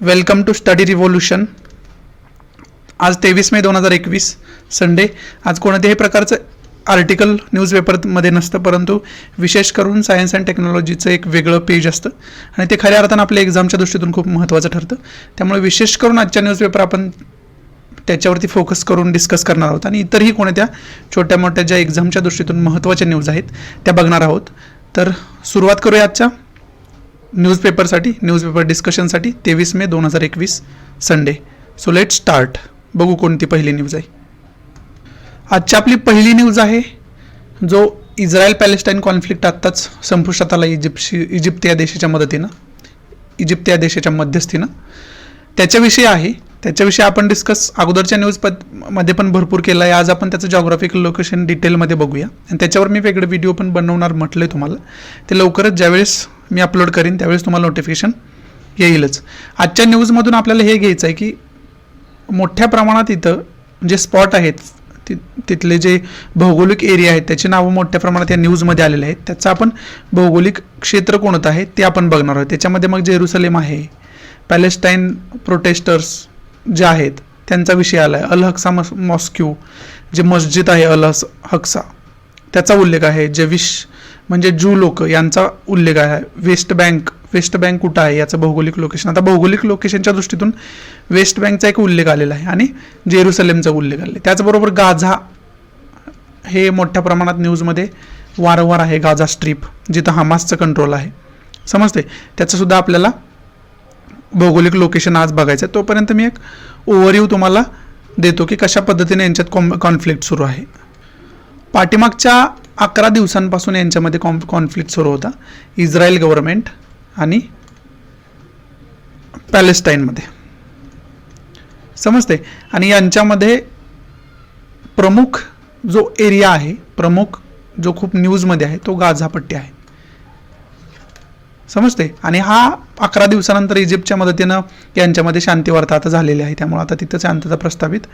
Welcome to study revolution. आज 23 मे 2021 Sunday. आज कोणत्याही प्रकारचं आर्टिकल न्यूजपेपरमध्ये नसतं, परंतु विशेष करून सायन्स अँड टेक्नॉलॉजीचं एक वेगळं पेज असतं आणि ते खऱ्या अर्थानं आपल्या एक्झामच्या दृष्टीतून खूप महत्त्वाचं ठरतं. त्यामुळे विशेष करून आजच्या न्यूजपेपर आपण त्याच्यावरती फोकस करून डिस्कस करणार आहोत आणि इतरही कोणत्या छोट्या मोठ्या ज्या एक्झामच्या दृष्टीतून महत्त्वाच्या न्यूज आहेत त्या बघणार आहोत. तर सुरुवात करूया आजच्या न्यूजपेपर डिस्कशनसाठी. 23 मे 2021 संडे. So let start. बघू कोणती पहिली न्यूज आहे. आजची आपली पहिली न्यूज आहे जो इस्रायल पॅलेस्टाईन कॉन्फ्लिक्ट आत्ताच संपुष्टात आला इजिप्त या देशाच्या मदतीनं, इजिप्त या देशाच्या मध्यस्थीनं. त्याच्याविषयी आहे. त्याच्याविषयी आपण डिस्कस अगोदरच्या न्यूजमध्ये पण भरपूर केला आहे. आज आपण त्याचं जॉग्राफिकल लोकेशन डिटेलमध्ये बघूया आणि त्याच्यावर मी वेगळे व्हिडिओ पण बनवणार म्हटलं आहे तुम्हाला. ते लवकरच ज्यावेळेस मी अपलोड करीन त्यावेळेस तुम्हाला नोटिफिकेशन येईलच. आजच्या न्यूजमधून आपल्याला हे घ्यायचं आहे की मोठ्या प्रमाणात इथं जे स्पॉट आहेत तिथले जे भौगोलिक एरिया आहेत त्याची नावं मोठ्या प्रमाणात या न्यूजमध्ये आलेले आहेत. त्याचं आपण भौगोलिक क्षेत्र कोणतं आहे ते आपण बघणार आहोत. त्याच्यामध्ये मग जेरुसलेम आहे, पॅलेस्टाईन प्रोटेस्टर्स जे आहेत त्यांचा विषय आला आहे, अल हक्सा मॉस्क्यू जे मस्जिद आहे अल हक्सा त्याचा उल्लेख आहे, जेविश म्हणजे जू लोक यांचा उल्लेख आहे, वेस्ट बँक कुठं आहे याचं भौगोलिक लोकेशन. आता भौगोलिक लोकेशनच्या दृष्टीतून वेस्ट बँकचा एक उल्लेख आलेला आहे आणि जेरुसलेमचा उल्लेख आलेला आहे. त्याचबरोबर गाझा हे मोठ्या प्रमाणात न्यूजमध्ये वारंवार आहे. गाझा स्ट्रीप जिथं हमासचं कंट्रोल आहे, समजते. त्याचंसुद्धा आपल्याला भौगोलिक लोकेशन आज बघायचं आहे. तोपर्यंत मी एक ओव्हरव्ह्यू तुम्हाला देतो की कशा पद्धतीने यांच्यात कॉन्फ्लिक्ट सुरू आहे. पाठीमागच्या 11 दिवसांपासून यांच्यामध्ये कॉन्फ्लिक्ट सुरू होता इस्रायल गव्हर्नमेंट आणि पॅलेस्टाईनमध्ये, समजते. आणि यांच्यामध्ये प्रमुख जो एरिया आहे, प्रमुख जो खूप न्यूजमध्ये आहे तो गाझा पट्टी आहे, समजते. आणि हा 11 दिवसानंतर इजिप्तच्या मदतीनं यांच्यामध्ये शांती वार्ता आता झालेली आहे. त्यामुळे आता तिथं शांतता प्रस्थापित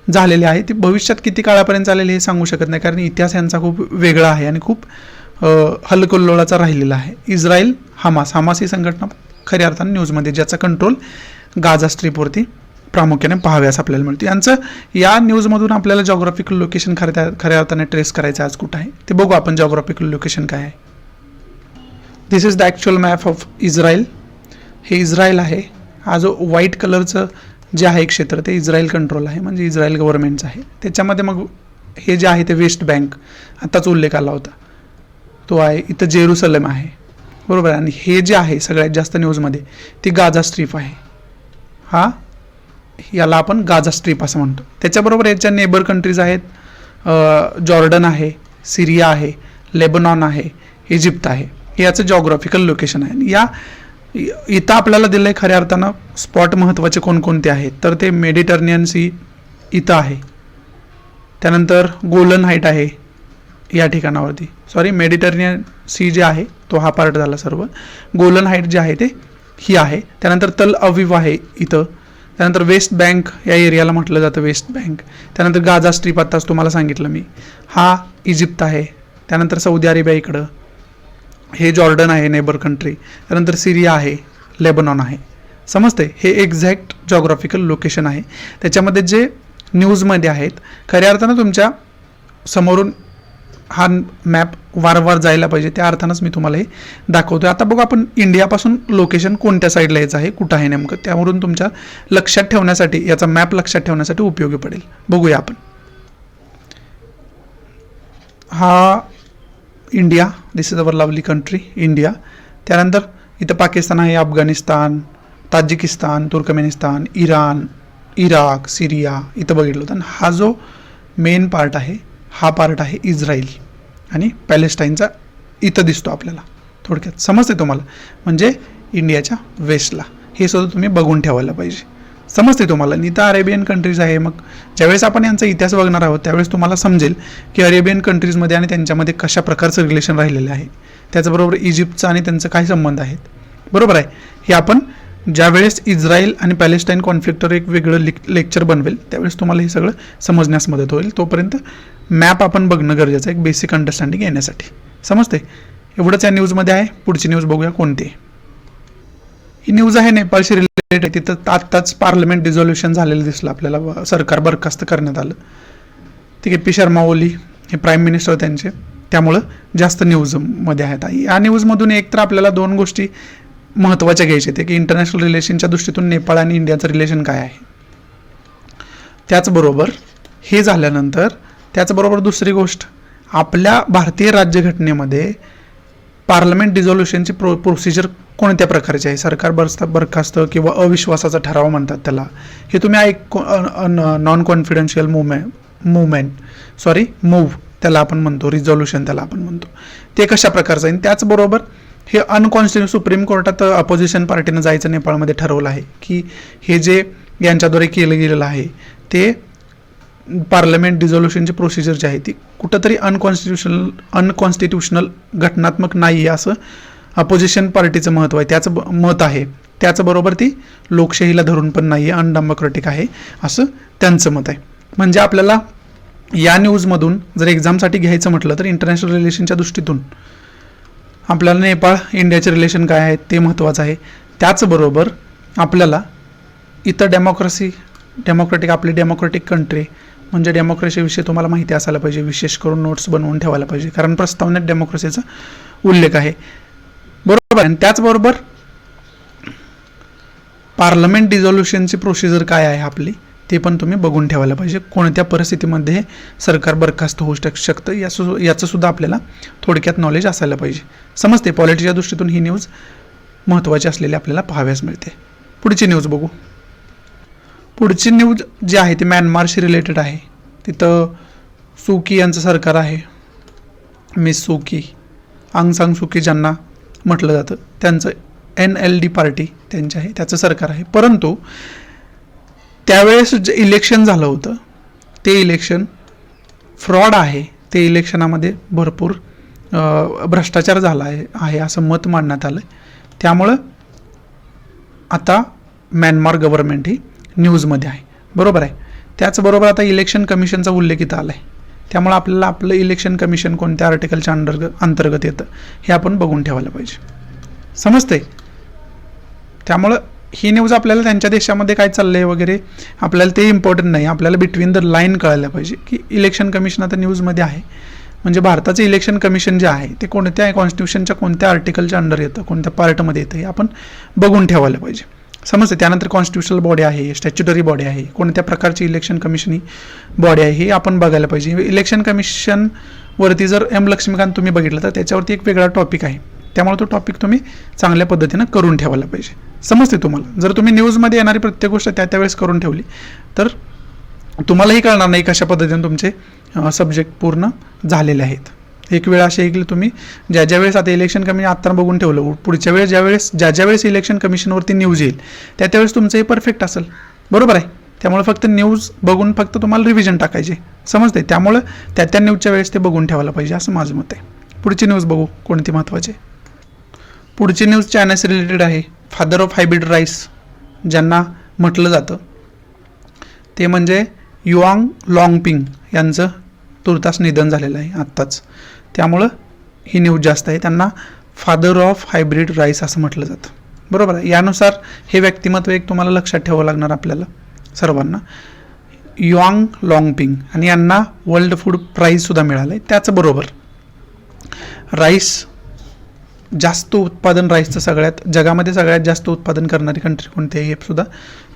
झालेली आहे. ती भविष्यात किती काळापर्यंत चालेल हे सांगू शकत नाही, कारण इतिहास यांचा खूप वेगळा आहे आणि खूप हलकल्लोळाचा राहिलेला आहे. इस्रायल हमास ही संघटना खऱ्या अर्थानं न्यूजमध्ये ज्याचा कंट्रोल गाझा स्ट्रीपवरती प्रामुख्याने पाहाव्यास आपल्याला मिळते. यांचं या न्यूजमधून आपल्याला जॉग्राफिकल लोकेशन खऱ्या अर्थाने ट्रेस करायचं आज कुठं आहे ते बघू आपण. जॉग्राफिकल लोकेशन काय आहे. This is the actual map of Israel. हे इस्रायल आहे. हा जो व्हाईट कलरचं जे आहे क्षेत्र ते इस्रायल कंट्रोल आहे, म्हणजे इस्रायल गव्हर्नमेंटचं आहे. त्याच्यामध्ये मग हे जे आहे ते वेस्ट बँक आत्ताच उल्लेख आला होता तो आहे. इथं जेरुसलेम आहे, बरोबर आहे. आणि हे जे आहे सगळ्यात जास्त न्यूजमध्ये ती गाझा स्ट्रीप आहे. याला आपण गाझा स्ट्रीप असं म्हणतो. त्याच्याबरोबर याच्या नेबर कंट्रीज आहेत. जॉर्डन आहे, सिरिया आहे, लेबनॉन आहे, इजिप्त आहे. हे याचं जॉग्राफिकल लोकेशन आहे. इथं आपल्याला दिलं आहे खऱ्या अर्थानं स्पॉट महत्त्वाचे कोणकोणते आहेत तर ते मेडिटरेनियन सी इथं आहे. त्यानंतर गोलन हाईट आहे या ठिकाणावरती. मेडिटरेनियन सी जे आहे तो हा पार्ट झाला सर्व. गोलन हाईट जे आहे ते ही आहे. त्यानंतर तल अविव आहे इथं. त्यानंतर वेस्ट बँक या एरियाला म्हटलं जातं वेस्ट बँक. त्यानंतर गाझा स्ट्रीप आत्ताच तुम्हाला सांगितलं मी, हा इजिप्त आहे. त्यानंतर सौदी अरेबिया इकडं, हे जॉर्डन आहे नेबर कंट्री. त्यानंतर सिरिया आहे, लेबनॉन आहे, समजते. हे एक्झॅक्ट जॉग्राफिकल लोकेशन आहे. त्याच्यामध्ये जे न्यूजमध्ये आहेत खऱ्या अर्थानं तुमच्या समोरून हा मॅप वारंवार जायला पाहिजे, त्या अर्थानंच मी तुम्हाला हे दाखवतो. आता बघू आपण इंडियापासून लोकेशन कोणत्या साईडला यायचं आहे, कुठं आहे नेमकं, त्यावरून तुमच्या लक्षात ठेवण्यासाठी याचा मॅप लक्षात ठेवण्यासाठी उपयोगी पडेल. बघूया आपण. हा India, this is our lovely country India. त्यानंतर इथं पाकिस्तान आहे, Afghanistan, Tajikistan, Turkmenistan, Iran, Iraq, Syria इथं बघितलं होतं. हा जो मेन पार्ट आहे हा पार्ट आहे इस्रायल आणि पॅलेस्टाईनचा इथं दिसतो आपल्याला. थोडक्यात समजते तुम्हाला, म्हणजे इंडियाच्या वेस्टला. हे सुद्धा तुम्ही बघून ठेवायला पाहिजे, समजते तुम्हाला. इथं अरेबियन कंट्रीज आहे. मग ज्यावेळेस आपण यांचा इतिहास बघणार आहोत त्यावेळेस तुम्हाला समजेल की अरेबियन कंट्रीजमध्ये आणि त्यांच्यामध्ये कशा प्रकारचं रिलेशन राहिलेलं आहे. त्याचबरोबर इजिप्तचा आणि त्यांचं काय संबंध आहेत, बरोबर आहे. हे आपण ज्यावेळेस इस्रायल आणि पॅलेस्टाईन कॉन्फ्लिक्टवर एक वेगळं लेक्चर बनवेल त्यावेळेस तुम्हाला हे सगळं समजण्यास मदत होईल. तोपर्यंत मॅप आपण बघणं गरजेचं आहे एक बेसिक अंडरस्टँडिंग येण्यासाठी, समजते. एवढंच या न्यूजमध्ये आहे. पुढची न्यूज बघूया कोणती. ही न्यूज आहे नेपाळशी रिलेटेड. रिलेटेड तिथं आत्ताच पार्लमेंट डिझॉल्युशन झालेलं दिसलं आपल्याला, सरकार बरखास्त करण्यात आलं. ठीक आहे, पी शर्मा ओली हे प्राईम मिनिस्टर त्यांचे, त्यामुळं जास्त न्यूजमध्ये आहेत. या न्यूजमधून एक तर आपल्याला 2 गोष्टी महत्त्वाच्या घ्यायच्या आहेत की इंटरनॅशनल रिलेशनच्या दृष्टीतून नेपाळ आणि इंडियाचं रिलेशन काय आहे. त्याचबरोबर हे झाल्यानंतर त्याचबरोबर दुसरी गोष्ट, आपल्या भारतीय राज्यघटनेमध्ये पार्लमेंट डिझॉल्युशनची प्रोसिजर कोणत्या प्रकारची आहे. सरकार बरखास्त किंवा अविश्वासाचा ठराव म्हणतात त्याला, हे तुम्ही नॉन कॉन्फिडन्शियल मूव्ह त्याला आपण म्हणतो, रिझॉल्युशन त्याला आपण म्हणतो, ते कशा प्रकारचं आहे. त्याचबरोबर हे अनकॉन्स्टिट्युशनल, सुप्रीम कोर्टात अपोजिशन पार्टीनं जायचं नेपाळमध्ये ठरवलं आहे की हे जे यांच्याद्वारे केलं गेलेलं आहे ते पार्लमेंट डिझॉल्युशनची प्रोसिजर जी आहे ती कुठंतरी अनकॉन्स्टिट्युशनल घटनात्मक नाही आहे असं अपोजिशन पार्टीचं महत्त्व आहे, त्याचं मत आहे. त्याचबरोबर ती लोकशाहीला धरून पण नाही आहे, अनडेमोक्रॅटिक आहे असं त्यांचं मत आहे. म्हणजे आपल्याला या न्यूजमधून जर एक्झामसाठी घ्यायचं म्हटलं तर इंटरनॅशनल रिलेशनच्या दृष्टीतून आपल्याला नेपाळ इंडियाचे रिलेशन काय आहेत ते महत्त्वाचं आहे. त्याचबरोबर आपल्याला इथं डेमोक्रॅटिक आपली डेमोक्रॅटिक कंट्री म्हणजे डेमोक्रेसीविषयी तुम्हाला माहिती असायला पाहिजे, विशेष करून नोट्स बनवून ठेवायला पाहिजे, कारण प्रस्तावनेत डेमोक्रेसीचा उल्लेख आहे. बरोबर. आणि त्याचबरोबर पार्लमेंट डिझॉल्युशनची प्रोसिजर काय आहे आपली ते पण तुम्ही बघून ठेवायला पाहिजे. कोणत्या परिस्थितीमध्ये सरकार बरखास्त होऊ शकतं याचं सुद्धा आपल्याला थोडक्यात नॉलेज असायला पाहिजे. समजते, पॉलिटिक्सच्या दृष्टीतून ही न्यूज महत्त्वाची असलेली आपल्याला पाहाव्यास मिळते. पुढची न्यूज बघू. पुढची न्यूज जी आहे ती म्यानमारशी रिलेटेड आहे. तिथं सुकी यांचं सरकार आहे, मिस सुकी, आंग सान सुकी ज्यांना म्हटलं जातं, त्यांचं NLD पार्टी त्यांची आहे, त्याचं सरकार आहे. परंतु त्यावेळेस जे इलेक्शन झालं होतं ते इलेक्शन फ्रॉड आहे, ते इलेक्शनामध्ये भरपूर भ्रष्टाचार झाला आहे असं मत मांडण्यात आलं आहे. त्यामुळं आता म्यानमार गव्हर्नमेंट ही न्यूजमध्ये आहे. बरोबर आहे. त्याचबरोबर आता इलेक्शन कमिशनचा उल्लेख इथं आला आहे, त्यामुळं आपल्याला आपलं इलेक्शन कमिशन कोणत्या आर्टिकलच्या अंतर्गत येतं हे आपण बघून ठेवायला पाहिजे. समजते. त्यामुळं ही न्यूज आपल्याला त्यांच्या देशामध्ये काय चाललं आहे वगैरे आपल्याला ते इम्पॉर्टंट नाही, आपल्याला बिटवीन द लाईन कळायला पाहिजे की इलेक्शन कमिशन आता न्यूजमध्ये आहे म्हणजे भारताचं इलेक्शन कमिशन जे आहे ते कोणत्या कॉन्स्टिट्यूशनच्या कोणत्या आर्टिकलच्या अंडर येतं, कोणत्या पार्टमध्ये येतं हे आपण बघून ठेवायला पाहिजे. समजते. त्यानंतर कॉन्स्टिट्युशनल बॉडी आहे, स्टॅच्युटरी बॉडी आहे, कोणत्या प्रकारची इलेक्शन कमिशन ही बॉडी आहे हे आपण बघायला पाहिजे. इलेक्शन कमिशनवरती जर लक्ष्मीकांत तुम्ही बघितलं तर त्याच्यावरती एक वेगळा टॉपिक आहे, त्यामुळे तो टॉपिक तुम्ही चांगल्या पद्धतीनं करून ठेवायला पाहिजे. समजते तुम्हाला. जर तुम्ही न्यूजमध्ये येणारी प्रत्येक गोष्ट त्यावेळेस करून ठेवली तर तुम्हालाही कळणार नाही कशा पद्धतीने तुमचे सब्जेक्ट पूर्ण झालेले आहेत. एक वेळ अशी ऐकली तुम्ही ज्या वेळेस आता इलेक्शन कमिशन आत्ता बघून ठेवलं, पुढच्या वेळेस ज्या वेळेस इलेक्शन कमिशनवरती न्यूज येईल त्यावेळेस तुमचं हे परफेक्ट असेल. बरोबर आहे. त्यामुळे फक्त न्यूज बघून फक्त तुम्हाला रिव्हिजन टाकायचे. समजते. त्यामुळं त्या न्यूजच्या वेळेस ते बघून ठेवायला पाहिजे असं माझं मत आहे. पुढची न्यूज बघू कोणती महत्त्वाची. पुढची न्यूज चायनाशी रिलेटेड आहे. फादर ऑफ हायब्रिड राईस ज्यांना म्हटलं जातं ते म्हणजे युआंग लॉंगपिंग यांचं तुर्तास निधन झालेलं आहे आत्ताच, त्यामुळं ही न्यूज जास्त आहे. त्यांना फादर ऑफ हायब्रिड राईस असं म्हटलं जातं. बरोबर आहे. यानुसार हे व्यक्तिमत्व एक तुम्हाला लक्षात ठेवावं लागणार आपल्याला सर्वांना, युआंग लॉंगपिंग, आणि यांना वर्ल्ड फूड प्राईजसुद्धा मिळालं आहे. त्याचबरोबर राईस जास्त उत्पादन, राईसचं जगामध्ये सगळ्यात जास्त उत्पादन करणारी कंट्री कोणती आहे हे सुद्धा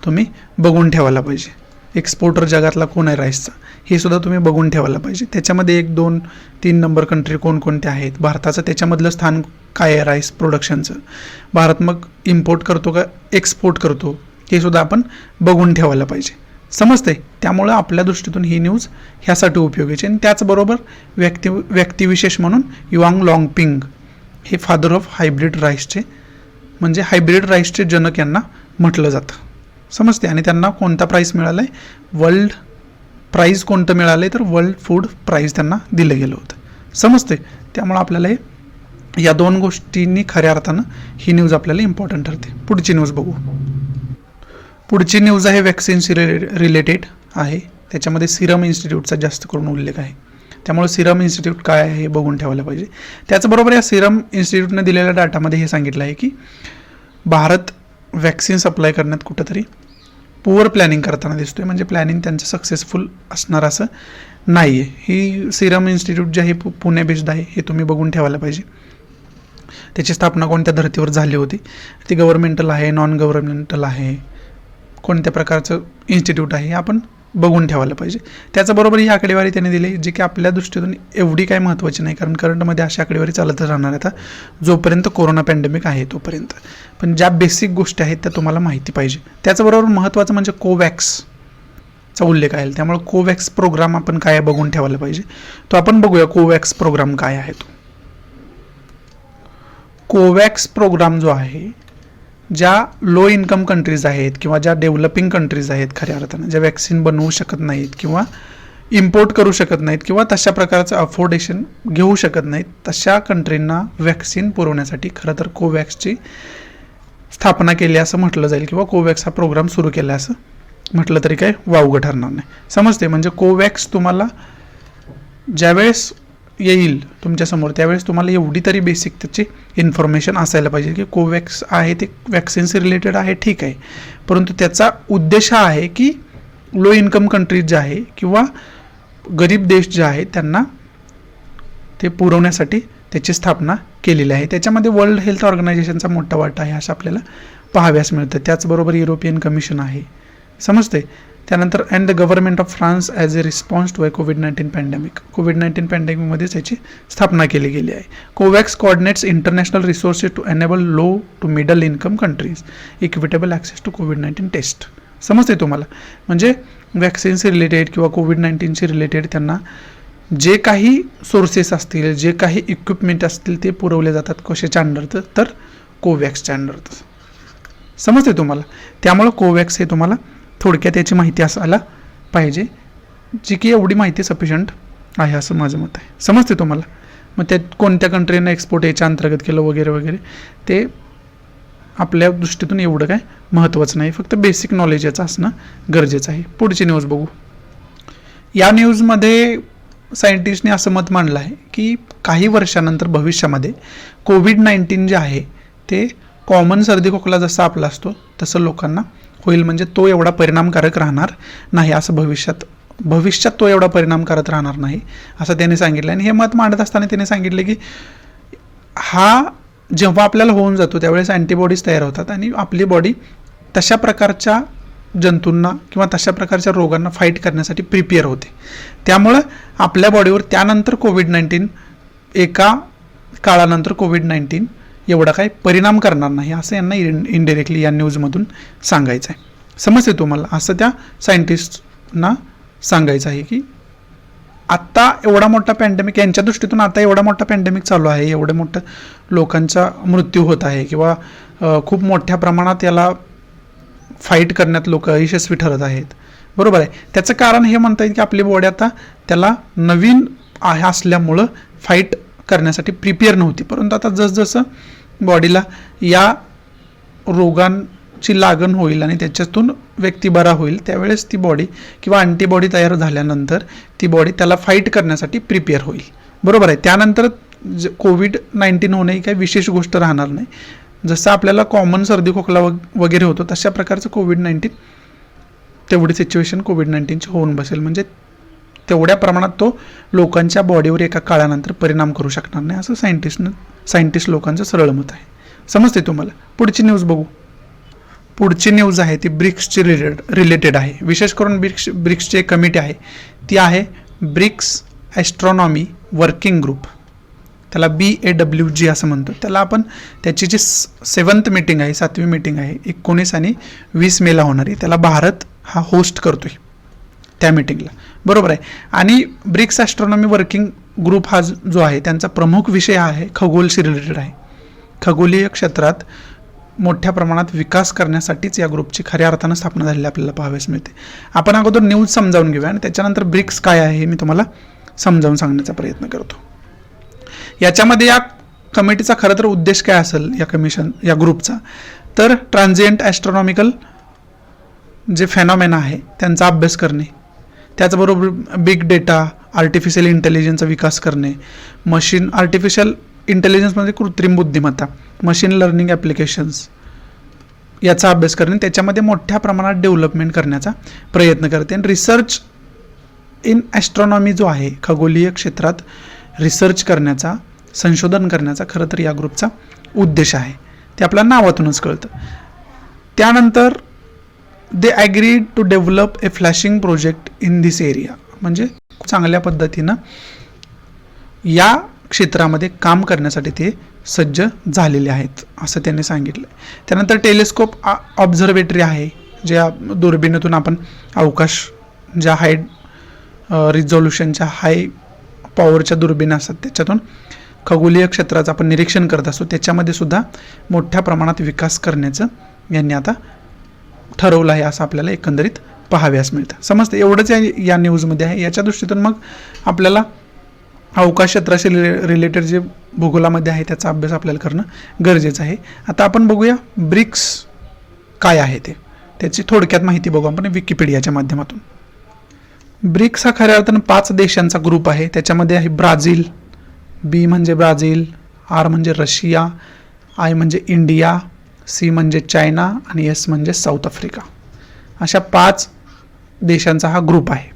तुम्ही बघून ठेवायला पाहिजे. एक्सपोर्टर जगातला कोण आहे राईसचा हे सुद्धा तुम्ही बघून ठेवायला पाहिजे. त्याच्यामध्ये 1, 2, 3 नंबर कंट्री कोणकोणत्या आहेत, भारताचं त्याच्यामधलं स्थान काय आहे राईस प्रोडक्शनचं, भारत मग इम्पोर्ट करतो का एक्सपोर्ट करतो हे सुद्धा आपण बघून ठेवायला पाहिजे. समजते. त्यामुळं आपल्या दृष्टीतून ही न्यूज ह्यासाठी उपयोगाची. आणि त्याचबरोबर व्यक्तिविशेष म्हणून युआंग लॉंगपिंग हे फादर ऑफ हायब्रिड राईसचे म्हणजे हायब्रिड राईसचे जनक यांना म्हटलं जातं. समजते. आणि त्यांना कोणता प्राईज मिळाला आहे, वर्ल्ड प्राईज कोणतं मिळालं आहे तर वर्ल्ड फूड प्राईज त्यांना दिलं गेलं होतं. समजते. त्यामुळं आपल्याला या 2 गोष्टींनी खऱ्या अर्थानं ही न्यूज आपल्याला इम्पॉर्टंट ठरते. पुढची न्यूज बघू. पुढची न्यूज आहे वॅक्सिनशी रिलेटेड आहे. त्याच्यामध्ये सिरम इन्स्टिट्यूटचा जास्त करून उल्लेख आहे, त्यामुळे सिरम इन्स्टिट्यूट काय आहे हे बघून ठेवायला पाहिजे. त्याचबरोबर या सिरम इन्स्टिट्यूटने दिलेल्या डाटामध्ये हे सांगितलं आहे की भारत वॅक्सिन सप्लाय करण्यात कुठंतरी पुअर प्लॅनिंग करताना दिसतोय, म्हणजे प्लॅनिंग त्यांचं सक्सेसफुल असणार असं नाही आहे. ही सिरम इन्स्टिट्यूट जे आहे पुणे बेस्ड आहे, हे तुम्ही बघून ठेवायला पाहिजे. त्याची स्थापना कोणत्या धर्तीवर झाली होती, ती गव्हर्नमेंटल आहे, नॉन गव्हर्नमेंटल आहे, कोणत्या प्रकारचं इन्स्टिट्यूट आहे हे आपण बघून ठेवायला पाहिजे. त्याचबरोबर ही आकडेवारी त्यांनी दिली जी की आपल्या दृष्टीतून एवढी काय महत्त्वाची नाही, कारण करंटमध्ये अशी आकडेवारी चालतच राहणार आहे आता जोपर्यंत कोरोना पॅन्डेमिक आहे तोपर्यंत. पण ज्या बेसिक गोष्टी आहेत त्या तुम्हाला माहिती पाहिजे. त्याचबरोबर महत्त्वाचं म्हणजे कोवॅक्सचा उल्लेख आहे, त्यामुळे कोवॅक्स प्रोग्राम आपण काय बघून ठेवायला पाहिजे. तो आपण बघूया कोवॅक्स प्रोग्राम काय आहे. तो कोवॅक्स प्रोग्राम जो आहे, ज्या लो इन्कम कंट्रीज आहेत किंवा ज्या डेव्हलपिंग कंट्रीज आहेत खऱ्या अर्थानं, ज्या वॅक्सिन बनवू शकत नाहीत किंवा इम्पोर्ट करू शकत नाहीत किंवा तशा प्रकारचं अफोर्डेशन घेऊ शकत नाहीत, तशा कंट्रींना वॅक्सिन पुरवण्यासाठी खरं तर कोवॅक्सची स्थापना केली असं म्हटलं जाईल किंवा कोवॅक्स हा प्रोग्राम सुरू केला असं म्हटलं तरी काय वावगं ठरणार नाही. समजते, म्हणजे कोवॅक्स तुम्हाला ज्यावेळेस येईल तुमच्यासमोर त्यावेळेस तुम्हाला एवढी तरी बेसिक त्याची इन्फॉर्मेशन असायला पाहिजे की कोवॅक्स आहे ते वॅक्सिनशी रिलेटेड आहे, ठीक आहे, परंतु त्याचा उद्देश हा आहे की लो इन्कम कंट्रीज जे आहे किंवा गरीब देश जे आहेत त्यांना ते पुरवण्यासाठी त्याची स्थापना केलेली आहे. त्याच्यामध्ये वर्ल्ड हेल्थ ऑर्गनायझेशनचा मोठा वाटा आहे असं आपल्याला पाहाव्यास मिळतं. त्याचबरोबर युरोपियन कमिशन आहे, समजते. त्यानंतर and the government of France as a response to कोविड-19 पॅन्डेमिक. कोविड-19 पॅन्डेमिकमध्येच याची स्थापना केली गेली आहे. COVAX coordinates international resources to enable low to middle income countries equitable access to कोविड-19 टेस्ट. समजते तुम्हाला, म्हणजे वॅक्सिनशी रिलेटेड किंवा कोविड-19शी रिलेटेड त्यांना जे काही सोर्सेस असतील, जे काही इक्विपमेंट असतील ते पुरवले जातात कशाच्या अंडर, तर कोवॅक्सच्या अंडर. समजते तुम्हाला. त्यामुळं कोवॅक्स हे तुम्हाला थोडक्यात याची माहिती असायला पाहिजे, जी की एवढी माहिती सफिशियंट आहे असं माझं मत आहे. समजते तुम्हाला. मग त्यात कोणत्या कंट्रीनं एक्सपोर्ट याच्या अंतर्गत केलं वगैरे वगैरे ते आपल्या दृष्टीतून एवढं काय महत्त्वाचं नाही, फक्त बेसिक नॉलेज याचं असणं गरजेचं आहे. पुढची न्यूज बघू. या न्यूजमध्ये सायंटिस्टने असं मत मांडलं आहे की काही वर्षानंतर भविष्यामध्ये कोविड-19 जे आहे ते कॉमन सर्दी खोकला जसा आपला असतो तसं लोकांना होईल, म्हणजे तो एवढा परिणामकारक राहणार नाही असं भविष्यात तो एवढा परिणामकारक राहणार नाही असं त्याने सांगितलं. आणि हे मत मांडत असताना त्याने सांगितले की हा जेव्हा आपल्याला होऊन जातो त्यावेळेस अँटीबॉडीज तयार होतात आणि आपली बॉडी तशा प्रकारच्या जंतूंना किंवा तशा प्रकारच्या रोगांना फाईट करण्यासाठी प्रिपेअर होते. त्यामुळं आपल्या बॉडीवर त्यानंतर कोविड-19 एका काळानंतर कोविड-19 एवढा काही परिणाम करणार नाही असं यांना इनडिरेक्टली या न्यूजमधून सांगायचं आहे. समजते तुम्हाला. असं त्या सायंटिस्टना सांगायचं आहे की आत्ता एवढा मोठा पॅन्डेमिक, यांच्या दृष्टीतून आता एवढा मोठा पॅन्डेमिक चालू आहे, एवढं मोठं लोकांचा मृत्यू होत आहे किंवा खूप मोठ्या प्रमाणात याला फाईट करण्यात लोक यशस्वी ठरत आहेत, बरोबर आहे. त्याचं कारण हे म्हणता येईल की आपली बॉडी आता त्याला नवीन आहे असल्यामुळं फाईट करण्यासाठी प्रिपेअर नव्हती, परंतु आता जसजसं बॉडीला या रोगांची लागण होईल आणि त्याच्यातून व्यक्ती बरा होईल त्यावेळेस ती बॉडी किंवा अँटीबॉडी तयार झाल्यानंतर ती बॉडी त्याला फाईट करण्यासाठी प्रिपेअर होईल, बरोबर आहे. त्यानंतर कोविड-19 होणे ही काही विशेष गोष्ट राहणार नाही. जसं आपल्याला कॉमन सर्दी खोकला वगैरे होतो तशा प्रकारचं कोविड-19 तेवढी सिच्युएशन कोविड-19ची होऊन बसेल, म्हणजे तेवढ्या प्रमाणात तो लोकांच्या बॉडीवर एका काळानंतर परिणाम करू शकणार नाही असं सायंटिस्ट लोकांचं सरळ मत आहे. समजते तुम्हाला. पुढची न्यूज बघू. पुढची न्यूज आहे ती ब्रिक्सची रिलेटेड आहे. विशेष करून ब्रिक्सची एक कमिटी आहे ती आहे ब्रिक्स ॲस्ट्रॉनॉमी वर्किंग ग्रुप, त्याला BAWG असं म्हणतो. त्याला आपण त्याची जी 7th मीटिंग आहे, 7वी मीटिंग आहे 19 आणि 20 मेला होणारी, त्याला भारत हा होस्ट करतोय त्या मीटिंगला, बरोबर आहे. आणि ब्रिक्स ॲस्ट्रॉनॉमी वर्किंग ग्रुप हा जो आहे त्यांचा प्रमुख विषय हा आहे खगोलशी रिलेटेड आहे. खगोलीय क्षेत्रात मोठ्या प्रमाणात विकास करण्यासाठीच या ग्रुपची खऱ्या अर्थानं स्थापना झालेली आपल्याला पाहाव्यास मिळते. आपण अगोदर न्यूज समजावून घेऊया आणि त्याच्यानंतर ब्रिक्स काय आहे हे मी तुम्हाला समजावून सांगण्याचा प्रयत्न करतो. याच्यामध्ये या कमिटीचा खरं तर उद्देश काय असेल या ग्रुपचा, तर ट्रान्झिएंट ॲस्ट्रॉनॉमिकल जे फेनॉमेना आहे त्यांचा अभ्यास करणे, त्याचबरोबर बिग डेटा, आर्टिफिशियल इंटेलिजन्सचा विकास करणे, आर्टिफिशियल इंटेलिजन्समध्ये कृत्रिम बुद्धिमत्ता, मशीन लर्निंग ॲप्लिकेशन्स, याचा अभ्यास करणे, त्याच्यामध्ये मोठ्या प्रमाणात डेव्हलपमेंट करण्याचा प्रयत्न करते. आणि रिसर्च इन ॲस्ट्रॉनॉमी जो आहे, खगोलीय क्षेत्रात रिसर्च करण्याचा, संशोधन करण्याचा खरं तर या ग्रुपचा उद्देश आहे. ते आपल्या नावातूनच कळतं. त्यानंतर they agreed to develop a flashing project in this area, म्हणजे चांगल्या पद्धतीनं या क्षेत्रामध्ये काम करण्यासाठी ते सज्ज झालेले आहेत असं त्यांनी सांगितलं. त्यानंतर टेलिस्कोप ऑब्झर्वेटरी आहे, ज्या दुर्बिणीतून आपण अवकाश, ज्या हाय रिझॉल्युशनच्या हाय पॉवरच्या दुर्बिणी असतात त्याच्यातून खगोलीय क्षेत्राचं आपण निरीक्षण करत असतो, त्याच्यामध्ये सुद्धा मोठ्या प्रमाणात विकास करण्याचं यांनी आता ठरवलं आहे असं आपल्याला एकंदरीत पाहाव्यास मिळतं. समजतं एवढंच या न्यूजमध्ये आहे. याच्या दृष्टीतून मग आपल्याला अवकाश क्षेत्राशी रिलेटेड जे भूगोलामध्ये आहे त्याचा अभ्यास आपल्याला करणं गरजेचं आहे. आता आपण बघूया ब्रिक्स काय आहे ते, त्याची थोडक्यात माहिती बघू आपण विकिपीडियाच्या माध्यमातून. ब्रिक्स हा खऱ्या अर्थानं 5 देशांचा ग्रुप आहे. त्याच्यामध्ये आहे ब्राझील, बी म्हणजे ब्राझील, आर म्हणजे रशिया, आय म्हणजे इंडिया, सी म्हणजे चायना आणि एस म्हणजे साऊथ आफ्रिका. अशा 5 देशांचा हा ग्रुप आहे.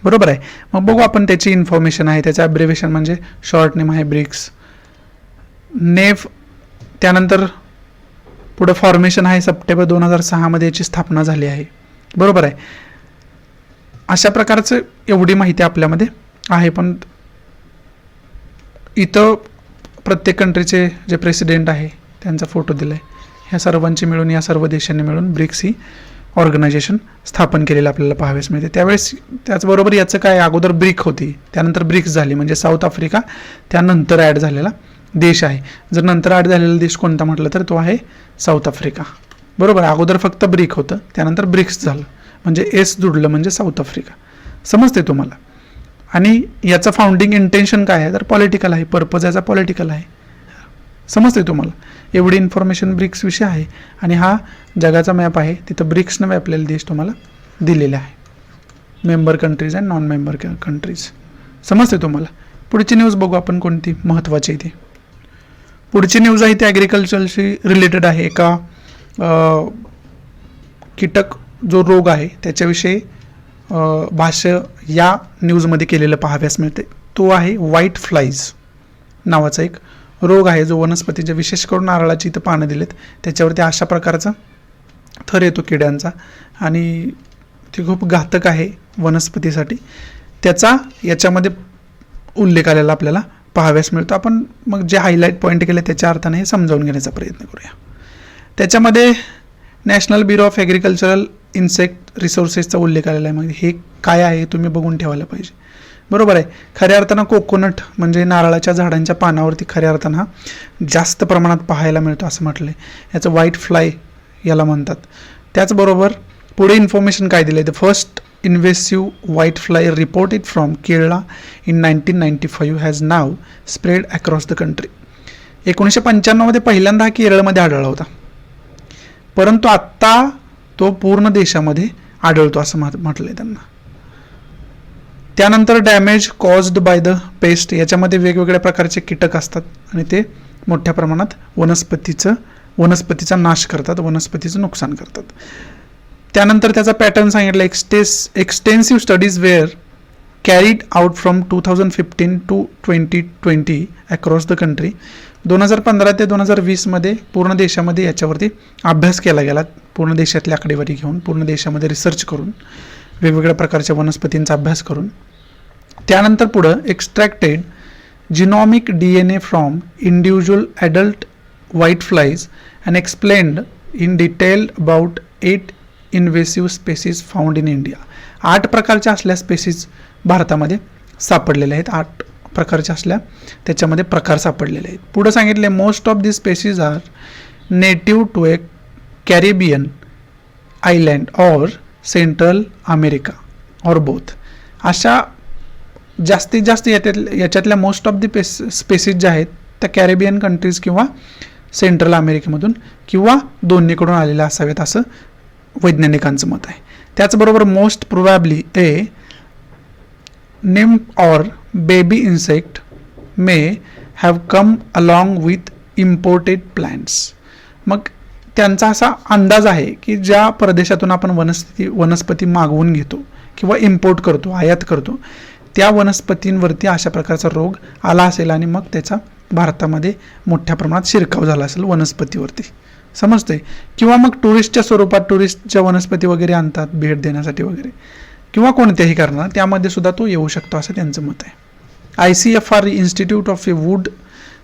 बरोबर आहे. मग बघू आपण त्याची इन्फॉर्मेशन आहे. त्याचं ॲब्रिव्हिएशन म्हणजे शॉर्ट नेम आहे ब्रिक्स. नेफ, त्यानंतर पुढं फॉर्मेशन आहे सप्टेंबर 2006 याची स्थापना झाली आहे. बरोबर आहे. अशा प्रकारचं एवढी माहिती आपल्यामध्ये आहे. पण इथं प्रत्येक कंट्रीचे जे प्रेसिडेंट आहे त्यांचा फोटो दिला आहे. ह्या सर्वांची मिळून, या सर्व देशांनी मिळून ब्रिक्स ही ऑर्गनायझेशन स्थापन केलेलं आपल्याला पाहाव्यास मिळते. त्यावेळेस त्याचबरोबर याचं काय, अगोदर ब्रिक होती, त्यानंतर ब्रिक्स झाली, म्हणजे साऊथ आफ्रिका त्यानंतर ॲड झालेला देश आहे. जर नंतर ॲड झालेला देश कोणता म्हटलं तर तो आहे साऊथ आफ्रिका. बरोबर. अगोदर फक्त ब्रिक होतं, त्यानंतर ब्रिक्स झालं, म्हणजे एस जुडलं म्हणजे साऊथ आफ्रिका. समजते तुम्हाला. आणि याचं फाउंडिंग इंटेन्शन काय आहे तर पॉलिटिकल आहे, पर्पज याचा पॉलिटिकल आहे. समजते तुम्हाला. एवढी इन्फॉर्मेशन ब्रिक्सविषयी आहे. आणि हा जगाचा मॅप आहे, तिथं ब्रिक्सनं व्यापलेले देश तुम्हाला दिलेले आहे, member countries and non member countries. समजते तुम्हाला. पुढची न्यूज बघू आपण कोणती महत्त्वाची आहे ती. पुढची न्यूज आहे ती ॲग्रिकल्चरशी रिलेटेड आहे. एका कीटक जो रोग आहे त्याच्याविषयी भाष्य या न्यूजमध्ये केलेलं पाहाव्यास मिळते. तो आहे व्हाईट फ्लाईज नावाचा एक रोग आहे, जो वनस्पतीच्या, विशेष करून नारळाची इथं पानं दिलेत त्याच्यावरती अशा प्रकारचा थर येतो किड्यांचा, आणि ते खूप घातक आहे वनस्पतीसाठी. त्याचा याच्यामध्ये उल्लेख आलेला आपल्याला पाहाव्यास मिळतो. आपण मग जे हायलाईट पॉईंट केले त्याच्या अर्थाने हे समजावून घेण्याचा प्रयत्न करूया. त्याच्यामध्ये national bureau of agricultural insect रिसोर्सेसचा उल्लेख आलेला आहे. मग हे काय आहे तुम्ही बघून ठेवायला पाहिजे. बरोबर आहे. खऱ्या अर्थानं कोकोनट म्हणजे नारळाच्या झाडांच्या पानावरती खऱ्या अर्थानं हा जास्त प्रमाणात पाहायला मिळतो असं म्हटलं आहे. याचं व्हाईट फ्लाय याला म्हणतात. त्याचबरोबर पुढे इन्फॉर्मेशन काय दिलं आहे, the first invasive white fly reported from Kerala in 1995 has now spread across the country. 1995 पहिल्यांदा हा केरळमध्ये आढळला होता, परंतु आत्ता तो पूर्ण देशामध्ये आढळतो असं म्हटलं आहे त्यांना. त्यानंतर damage caused by the paste, याच्यामध्ये वेगवेगळ्या प्रकारचे कीटक असतात आणि ते मोठ्या प्रमाणात वनस्पतीचा नाश करतात, वनस्पतीचं नुकसान करतात. त्यानंतर त्याचा पॅटर्न सांगितला. Extensive studies were carried out from 2015 to 2020 across the country. 2015 ते 2020 पूर्ण देशामध्ये याच्यावरती अभ्यास केला गेला, पूर्ण देशातली आकडेवारी घेऊन, पूर्ण देशामध्ये रिसर्च करून, वेगवेगळ्या प्रकारच्या वनस्पतींचा अभ्यास करून. त्यानंतर पुढं extracted genomic DNA from individual adult white flies and explained in detail about 8 invasive species found in India. 8 प्रकारच्या असल्या स्पेसीज भारतामध्ये सापडलेल्या आहेत. 8 प्रकारच्या असल्या त्याच्यामध्ये प्रकार सापडलेले आहेत. पुढं सांगितले most of this species are native to a Caribbean island or central America or both. अशा जास्तीत जास्त याच्यातल्या मोस्ट ऑफ द स्पेसीज ज्या आहेत त्या कॅरेबियन कंट्रीज किंवा सेंट्रल अमेरिकेमधून किंवा दोन्हीकडून आलेल्या असाव्यात असं वैज्ञानिकांचं मत आहे. त्याचबरोबर most probably a nymph or baby insect may have come along with imported plants. मग त्यांचा असा अंदाज आहे की ज्या प्रदेशातून आपण वनस्पती मागवून घेतो किंवा इम्पोर्ट करतो, आयात करतो, त्या वनस्पतींवरती अशा प्रकारचा रोग आला असेल आणि मग त्याचा भारतामध्ये मोठ्या प्रमाणात शिरकाव झाला असेल वनस्पतीवरती, समजते. किंवा मग टुरिस्टच्या स्वरूपात टुरिस्टच्या वनस्पती वगैरे आणतात भेट देण्यासाठी वगैरे, किंवा कोणत्याही कारणानं त्यामध्ये सुद्धा तो येऊ शकतो असं त्यांचं मत आहे. ICFR institute of wood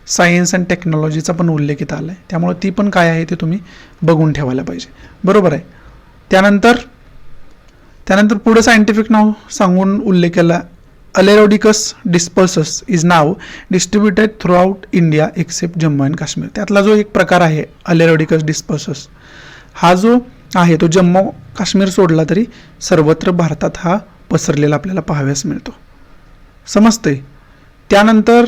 science and टेक्नॉलॉजीचा पण उल्लेखित आला आहे, त्यामुळे ती पण काय आहे ते तुम्ही बघून ठेवायला पाहिजे, बरोबर आहे. त्यानंतर पुढे सायंटिफिक नाव सांगून उल्लेख केला, Aleurodicus dispersus is now distributed throughout India except Jammu and Kashmir. त्यातला जो एक प्रकार आहे अलेरोडिकस डिस्पर्सस, हा जो आहे तो जम्मू काश्मीर सोडला तरी सर्वत्र भारतात हा पसरलेला आपल्याला पाहाव्यास मिळतो, समजते. त्यानंतर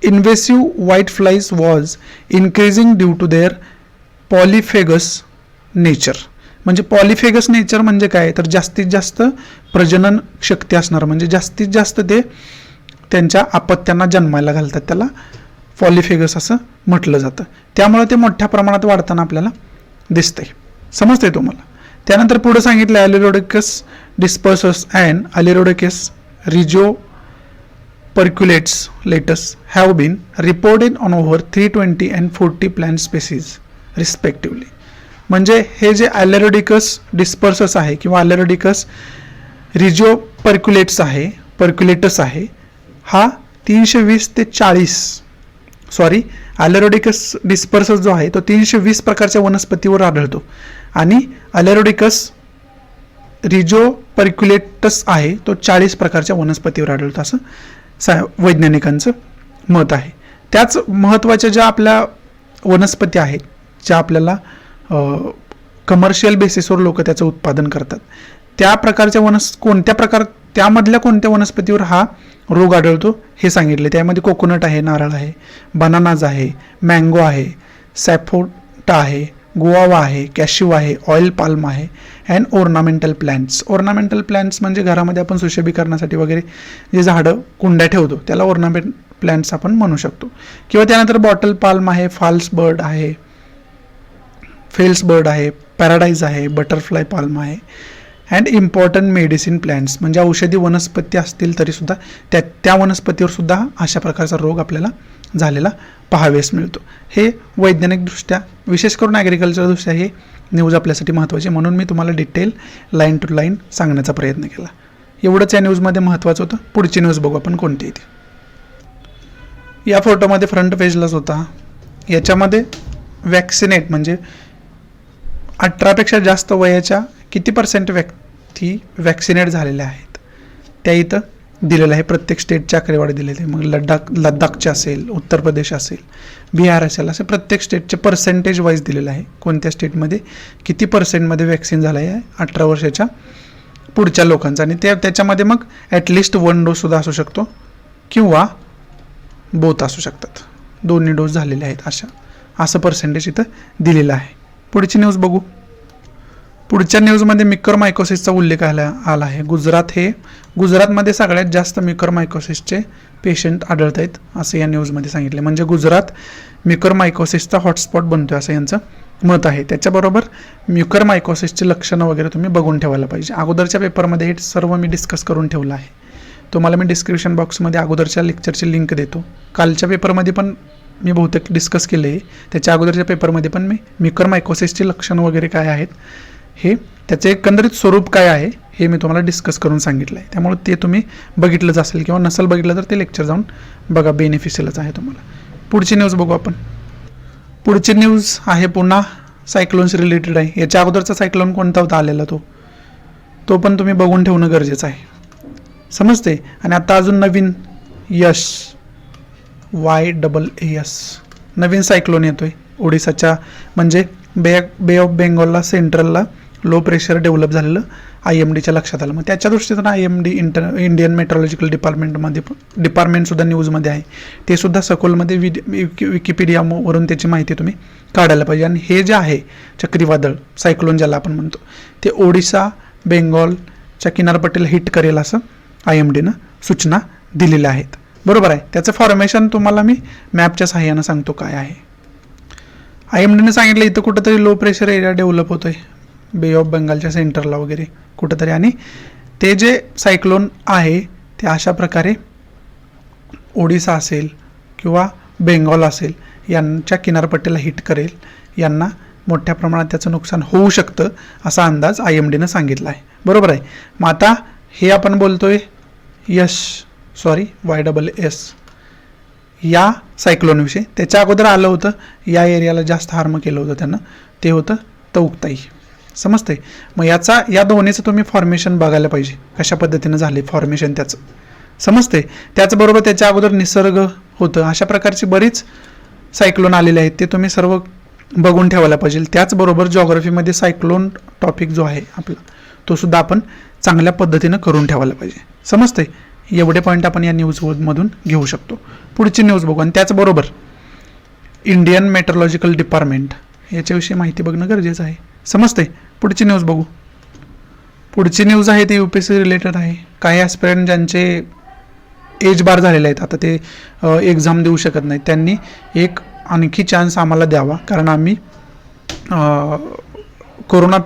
invasive white flies was increasing due to their polyphagous nature. म्हणजे पॉलिफेगस नेचर म्हणजे काय, तर जास्तीत जास्त प्रजनन शक्ती असणार, म्हणजे जास्तीत जास्त ते त्यांच्या अपत्यांना जन्मायला घालतात, त्याला पॉलिफेगस असं म्हटलं जातं. त्यामुळे ते मोठ्या प्रमाणात वाढताना आपल्याला दिसतंय, समजतंय तुम्हाला. त्यानंतर पुढे सांगितलं Aleurodicus dispersus and Aleurodicus rugioperculatus have been reported on over 320 and 40 plant species respectively. म्हणजे हे जे अलेरोडिकस डिस्पर्सस आहे किंवा अलेरोडिकस रिजो पर्क्युलेटस आहे, हा 320 ते 40 अलेरोडिकस डिस्पर्सस जो आहे तो 320 प्रकारच्या वनस्पतीवर आढळतो आणि अलेरोडिकस रिजो पर्क्युलेटस आहे तो 40 प्रकारच्या वनस्पतीवर आढळतो असं वैज्ञानिकांचं मत आहे. त्याच महत्त्वाच्या ज्या आपल्या वनस्पती आहेत, ज्या आपल्याला कमर्शियल बेसिसवर लोक त्याचं उत्पादन करतात, त्या प्रकारच्या त्यामधल्या कोणत्या वनस्पतीवर हा रोग आढळतो हे सांगितले. त्यामध्ये कोकोनट आहे, नारळ आहे, बनानाज आहे, मँगो आहे, सॅफोटा आहे, गुआवा आहे, कॅश्यू आहे, ऑइल पाल्म आहे and ornamental plants. Ornamental plants म्हणजे घरामध्ये आपण सुशोभीकरणासाठी वगैरे जे झाडं कुंड्या ठेवतो त्याला ऑर्नामेंट प्लांट्स आपण म्हणू शकतो. किंवा त्यानंतर बॉटल पाल्म आहे, फेल्स बर्ड आहे, पॅराडाईज आहे, बटरफ्लाय पाल्म आहे अँड इम्पॉर्टंट मेडिसिन प्लांट्स. म्हणजे औषधी वनस्पती असतील तरीसुद्धा त्या वनस्पतीवर सुद्धा अशा प्रकारचा रोग आपल्याला झालेला पाहावेस मिळतो. हे वैज्ञानिकदृष्ट्या, विशेष करून ॲग्रिकल्चरदृष्ट्या हे न्यूज आपल्यासाठी महत्त्वाची, म्हणून मी तुम्हाला डिटेल लाईन टू लाईन सांगण्याचा प्रयत्न केला. एवढंच या न्यूजमध्ये महत्त्वाचं होतं. पुढची न्यूज बघू आपण कोणती आहे ती. या फोटोमध्ये फ्रंट पेजलाच होता. याच्यामध्ये वॅक्सिनेट म्हणजे 18पेक्षा जास्त वयाच्या किती % व्यक्ती वॅक्सिनेट झालेल्या आहेत त्या इथं दिलेलं आहे. प्रत्येक स्टेटची आकडेवारी दिलेली आहे. मग लडाखचे असेल, उत्तर प्रदेश असेल, बिहार असेल, असे प्रत्येक स्टेटचे पर्सेंटेज वाईज दिलेलं आहे. कोणत्या स्टेटमध्ये किती % वॅक्सिन झालं आहे 18 वर्षाच्या पुढच्या लोकांचा. आणि त्याच्यामध्ये मग ॲटलिस्ट 1 डोस सुद्धा असू शकतो किंवा बोथ असू शकतात, दोन्ही डोस झालेले आहेत असं पर्सेंटेज इथं दिलेलं आहे. पुढची न्यूज बघू. पुढच्या न्यूजमध्ये म्युकरमायकोसिसचा उल्लेख आला आहे. गुजरातमध्ये सगळ्यात जास्त म्युकरमायकोसिसचे पेशंट आढळत आहेत असं या न्यूजमध्ये सांगितले. म्हणजे गुजरात म्युकरमायकोसिसचा हॉटस्पॉट बनतोय असं यांचं मत आहे. त्याच्याबरोबर म्युकरमायकोसिसची लक्षणं वगैरे तुम्ही बघून ठेवायला पाहिजे. अगोदरच्या पेपरमध्ये हे सर्व मी डिस्कस करून ठेवलं आहे. तुम्हाला मी डिस्क्रिप्शन बॉक्समध्ये अगोदरच्या लेक्चरची लिंक देतो. कालच्या पेपरमध्ये पण मी बहुतेक डिस्कस केले आहे. त्याच्या अगोदरच्या पेपरमध्ये पण मी म्युकरमायकोसिसची लक्षणं वगैरे काय आहेत, हे त्याचे एकंदरीत स्वरूप काय आहे हे मी तुम्हाला डिस्कस करून सांगितलं आहे. त्यामुळे ते तुम्ही बघितलंच असेल किंवा नसेल बघितलं तर ते लेक्चर जाऊन बघा, बेनिफिशियलच आहे तुम्हाला. पुढची न्यूज बघू आपण. पुढची न्यूज आहे पुन्हा सायक्लोन्स रिलेटेड आहे. याच्या अगोदरचा सायक्लोन कोणता होता आलेला तो पण तुम्ही बघून ठेवणं गरजेचं आहे, समजते. आणि आता अजून नवीन YAAS नवीन सायक्लोन येतोय ओडिसाच्या, म्हणजे बे ऑफ बेंगॉलला सेंट्रलला लो प्रेशर डेव्हलप झालेलं IMDच्या लक्षात आलं. मग त्याच्या दृष्टीनं IMD इंडियन मेट्रोलॉजिकल डिपार्टमेंटसुद्धा न्यूजमध्ये आहे. ते सुद्धा सखोलमध्ये विकिपीडियावरून त्याची माहिती तुम्ही काढायला पाहिजे. आणि हे जे आहे चक्रीवादळ सायक्लोन ज्याला आपण म्हणतो ते ओडिसा बेंगॉलच्या किनारपट्टीला हिट करेल असं IMDनं सूचना दिलेल्या आहेत, बरोबर आहे. त्याचं फॉर्मेशन तुम्हाला मी मॅपच्या सहाय्यानं सांगतो काय आहे. IMDने सांगितलं इथं कुठंतरी लो प्रेशर एरिया डेव्हलप होतोय बे ऑफ बेंगालच्या सेंटरला वगैरे कुठंतरी, आणि ते जे सायक्लोन आहे ते अशा प्रकारे ओडिसा असेल किंवा बेंगॉल असेल यांच्या किनारपट्टीला हिट करेल, यांना मोठ्या प्रमाणात त्याचं नुकसान होऊ शकतं असा अंदाज IMDनं सांगितला आहे. बरोबर आहे. मग आता हे आपण बोलतोय YSS या सायक्लोनविषयी. त्याच्या अगोदर आलं होतं या एरियाला जास्त हार्म केलं होतं त्यानं, ते होतं तौक्ताई. समजतंय. मग या दोन्हीचं तुम्ही फॉर्मेशन बघायला पाहिजे, कशा पद्धतीनं झाले फॉर्मेशन त्याचं. समजते. त्याचबरोबर त्याच्या अगोदर निसर्ग होतं, अशा प्रकारची बरीच सायक्लोन आलेले आहेत, ते तुम्ही सर्व बघून ठेवायला पाहिजे. त्याचबरोबर जॉग्राफीमध्ये सायक्लोन टॉपिक जो आहे आपला तो सुद्धा आपण चांगल्या पद्धतीनं करून ठेवायला पाहिजे. समजते. एवढे पॉईंट आपण या न्यूजमधून घेऊ शकतो. पुढची न्यूज बघू. आणि त्याचबरोबर इंडियन मेट्रोलॉजिकल डिपार्टमेंट याच्याविषयी माहिती बघणं गरजेचं आहे. समजते. पुढची न्यूज बघू. पुढची न्यूज आहे ती UPSC रिलेटेड आहे. काही ॲस्पिरंट ज्यांचे एज बार झालेले आहेत, आता ते एक्झाम देऊ शकत नाहीत, त्यांनी एक आणखी चान्स आम्हाला द्यावा, कारण आम्ही कोरोना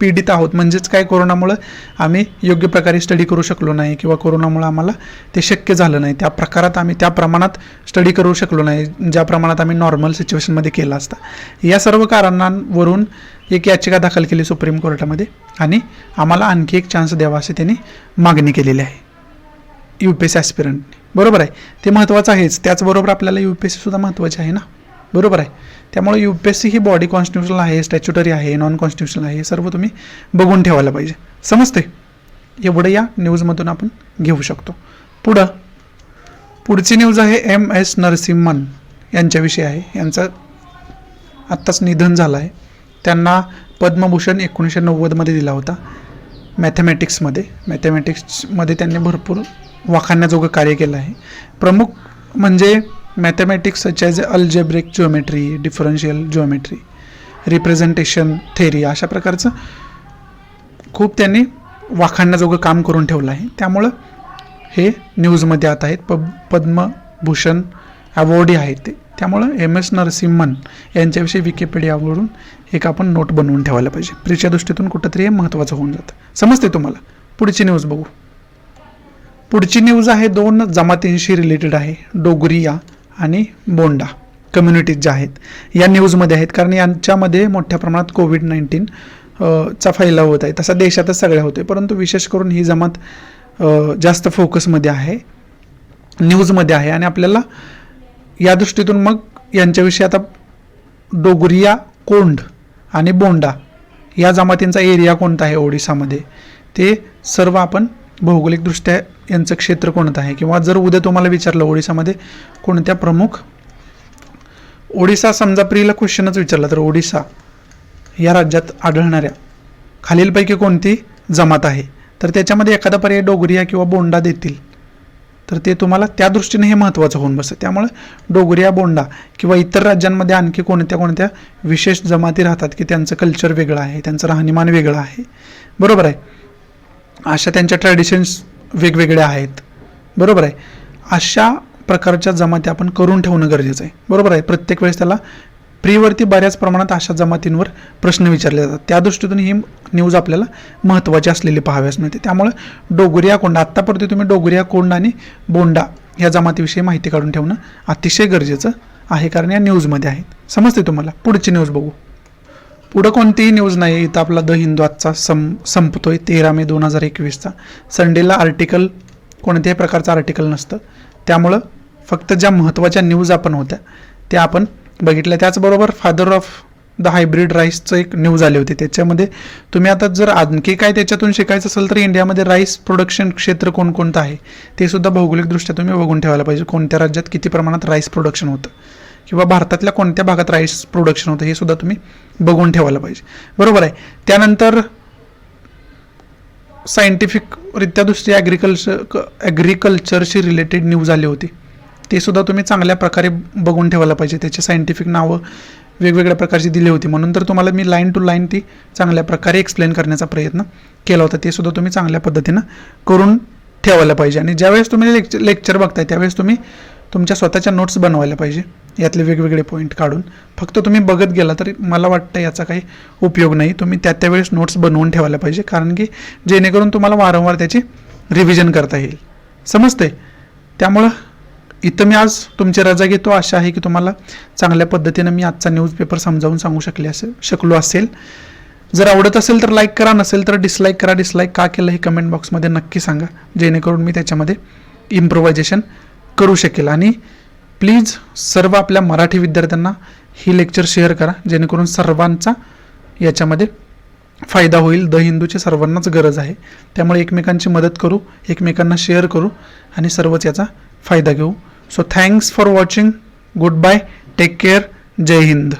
पीडित आहोत. म्हणजेच काय, कोरोनामुळं आम्ही योग्य प्रकारे स्टडी करू शकलो नाही किंवा कोरोनामुळं आम्हाला ते शक्य झालं नाही, त्या प्रकारात आम्ही त्या प्रमाणात स्टडी करू शकलो नाही ज्या प्रमाणात आम्ही नॉर्मल सिच्युएशनमध्ये केला असता. या सर्व कारणांवरून एक याचिका दाखल केली सुप्रीम कोर्टामध्ये आणि आम्हाला आणखी एक चान्स द्यावा अशी त्यांनी मागणी केलेली आहे UPSC ॲस्पिरंटने. बरोबर आहे. ते महत्त्वाचं आहेच. त्याचबरोबर आपल्याला UPSC सुद्धा महत्त्वाचे आहे ना. बरोबर आहे. त्यामुळे UPSC ही बॉडी कॉन्स्टिट्युशनल आहे, स्टॅच्युटरी आहे, नॉन कॉन्स्टिट्युशनल आहे, हे सर्व तुम्ही बघून ठेवायला पाहिजे. समजते. एवढं या न्यूजमधून आपण घेऊ शकतो. पुढची न्यूज आहे MS नरसिम्हन यांच्याविषयी आहे. यांचं आत्ताच निधन झालं आहे. त्यांना पद्मभूषण 1990मध्ये दिला होता मॅथमॅटिक्समध्ये त्यांनी भरपूर वाखाणण्याजोगं कार्य केलं आहे. प्रमुख म्हणजे mathematics such as algebraic geometry, differential geometry, representation theory, अशा प्रकारचं खूप त्यांनी वाखाणण्याजोगं काम करून ठेवलं आहे. त्यामुळं हे न्यूजमध्ये आता आहेत. पद्मभूषण अवॉर्डी आहेत ते. त्यामुळं MS नरसिम्हन यांच्याविषयी विकिपीडियावरून एक आपण नोट बनवून ठेवायला पाहिजे. प्रीच्या दृष्टीतून कुठंतरी हे महत्त्वाचं होऊन जातं. समजते तुम्हाला. पुढची न्यूज बघू. पुढची न्यूज आहे 2 जमातींशी रिलेटेड आहे. डोगरिया आणि बोंडा कम्युनिटीज ज्या आहेत या न्यूजमध्ये आहेत, कारण यांच्यामध्ये मोठ्या प्रमाणात COVID-19 चा फैलाव होत आहे. तसा देशातच सगळ्या होते, परंतु विशेष करून ही जमात जास्त फोकसमध्ये आहे, न्यूजमध्ये आहे. आणि आपल्याला या दृष्टीतून मग यांच्याविषयी आता डोगरिया, कोंड आणि बोंडा या जमातींचा एरिया कोणता आहे ओडिसामध्ये ते सर्व आपण भौगोलिकदृष्ट्या यांचं क्षेत्र कोणतं आहे, किंवा जर उद्या तुम्हाला विचारलं ओडिसामध्ये कोणत्या प्रमुख, ओडिसा समजा प्रीला क्वेश्चनच विचारला तर ओडिसा या राज्यात आढळणाऱ्या खालीलपैकी कोणती जमात आहे, तर त्याच्यामध्ये एखादा पर्याय डोगरिया किंवा बोंडा देतील तर ते तुम्हाला त्या दृष्टीने हे महत्त्वाचं होऊन बसतं. त्यामुळे डोगरिया, बोंडा किंवा इतर राज्यांमध्ये आणखी कोणत्या विशेष जमाती राहतात की त्यांचं कल्चर वेगळं आहे, त्यांचं राहणीमान वेगळं आहे. बरोबर आहे. अशा त्यांच्या ट्रॅडिशन्स वेगवेगळ्या आहेत. बरोबर आहे. अशा प्रकारच्या जमाती आपण करून ठेवणं गरजेचं आहे. बरोबर आहे. प्रत्येक वेळेस त्याला प्रीवरती बऱ्याच प्रमाणात अशा जमातींवर प्रश्न विचारले जातात. त्या दृष्टीतून ही न्यूज आपल्याला महत्त्वाची असलेली पाहाव्यास मिळते. त्यामुळे डोगरिया, कोंडा आत्तापर्यंत तुम्ही डोगरिया, कोंड आणि बोंडा या जमातीविषयी माहिती काढून ठेवणं अतिशय गरजेचं आहे, कारण या न्यूजमध्ये आहेत. समजते तुम्हाला. पुढची न्यूज बघू. पुढं कोणतीही न्यूज नाही. इथं आपला द हिंदू आजचा संपतोय 13 मे 2021चा. संडेला आर्टिकल कोणत्याही प्रकारचं आर्टिकल नसतं, त्यामुळं फक्त ज्या महत्त्वाच्या न्यूज आपण होत्या त्या आपण बघितल्या. त्याचबरोबर फादर ऑफ द हायब्रिड राईसचं एक न्यूज आली होती. त्याच्यामध्ये तुम्ही आता जर आणखी काय त्याच्यातून शिकायचं असेल तर इंडियामध्ये राईस प्रोडक्शन क्षेत्र कोणकोणतं आहे ते सुद्धा भौगोलिकदृष्ट्या तुम्ही बघून ठेवायला पाहिजे. कोणत्या राज्यात किती प्रमाणात राईस प्रोडक्शन होतं किंवा भारतातल्या कोणत्या भागात राईस प्रोडक्शन होतं हे सुद्धा तुम्ही बघून ठेवायला पाहिजे. बरोबर आहे. त्यानंतर सायंटिफिकरित्या दुसरी ॲग्रिकल्चरशी रिलेटेड न्यूज आली होती. ते सुद्धा तुम्ही चांगल्या प्रकारे बघून ठेवायला पाहिजे. त्याचे सायंटिफिक नावं वेगवेगळ्या प्रकारची दिली होती, म्हणून तर तुम्हाला मी लाईन टू लाईन ती चांगल्या प्रकारे एक्सप्लेन करण्याचा प्रयत्न केला होता. ते सुद्धा तुम्ही चांगल्या पद्धतीनं करून ठेवायला पाहिजे. आणि ज्यावेळेस तुम्ही लेक्चर बघताय त्यावेळेस तुम्ही तुमच्या स्वतःच्या नोट्स बनवायला पाहिजे. यातले वेगवेगळे पॉईंट काढून. फक्त तुम्ही बघत गेला तरी मला वाटतं याचा काही उपयोग नाही. तुम्ही त्यावेळेस नोट्स बनवून ठेवायला पाहिजे, कारण की जेणेकरून तुम्हाला वारंवार त्याची रिव्हिजन करता येईल. समजते? त्यामुळं इथं मी आज तुमची रजा घेतो. आशा आहे की तुम्हाला चांगल्या पद्धतीनं मी आजचा न्यूजपेपर समजावून सांगू शकलो असेल. जर आवडत असेल तर लाईक करा, नसेल तर डिसलाईक करा. डिसलाईक का केलं हे कमेंट बॉक्समध्ये नक्की सांगा, जेणेकरून मी त्याच्यामध्ये इम्प्रोव्हायझेशन करू शकेल. आणि प्लीज सर्व आपल्या मराठी विद्यार्थ्यांना ही लेक्चर शेअर करा, जेणेकरून सर्वांचा याच्यामध्ये फायदा होईल. द हिंदूची सर्वांनाच गरज आहे. त्यामुळे एकमेकांची मदत करू, एकमेकांना शेअर करू आणि सर्वच याचा फायदा घेऊ. So thanks for watching. Good bye. Take care. जय हिंद.